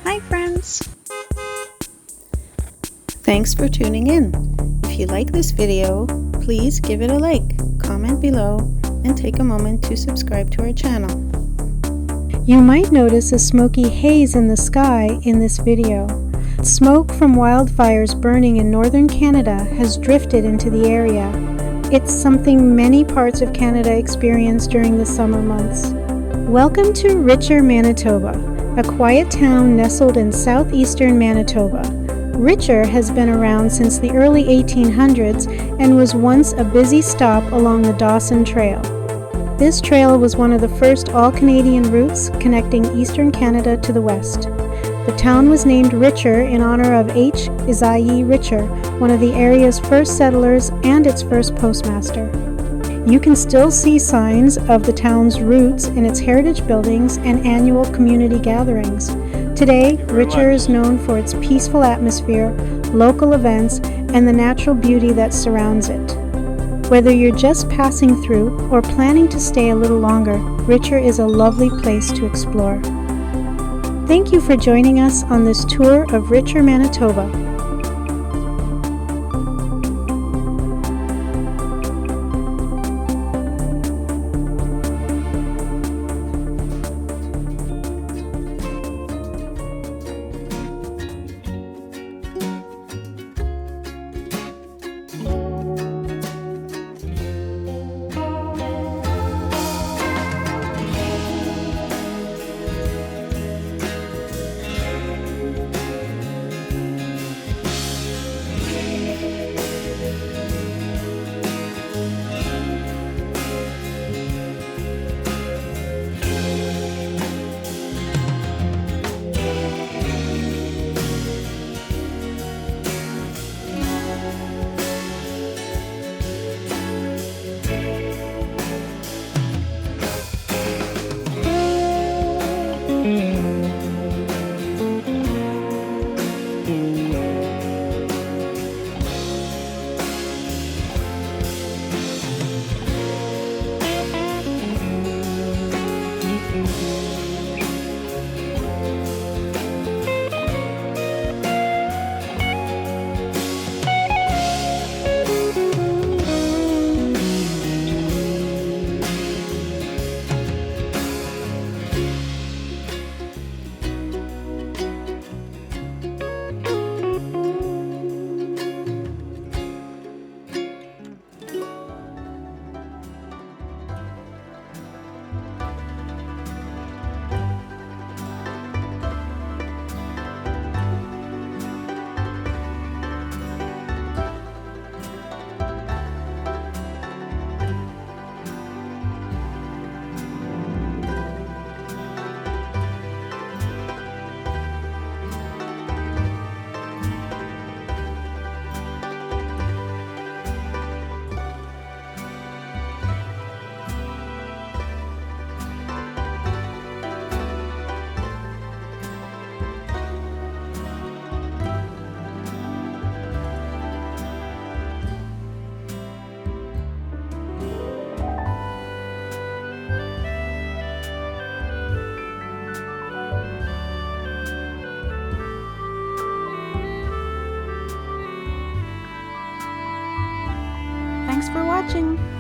Hi friends! Thanks for tuning in. If you like this video, please give it a like, comment below, and take a moment to subscribe to our channel. You might notice a smoky haze in the sky in this video. Smoke from wildfires burning in northern Canada has drifted into the area. It's something many parts of Canada experience during the summer months. Welcome to Richer, Manitoba, a quiet town nestled in southeastern Manitoba. Richer has been around since the early 1800s and was once a busy stop along the Dawson Trail. This trail was one of the first all-Canadian routes connecting eastern Canada to the west. The town was named Richer in honor of H. Isaiah Richer, one of the area's first settlers and its first postmaster. You can still see signs of the town's roots in its heritage buildings and annual community gatherings. Today, Richer is known for its peaceful atmosphere, local events, and the natural beauty that surrounds it. Whether you're just passing through or planning to stay a little longer, Richer is a lovely place to explore. Thank you for joining us on this tour of Richer, Manitoba. Thanks for watching!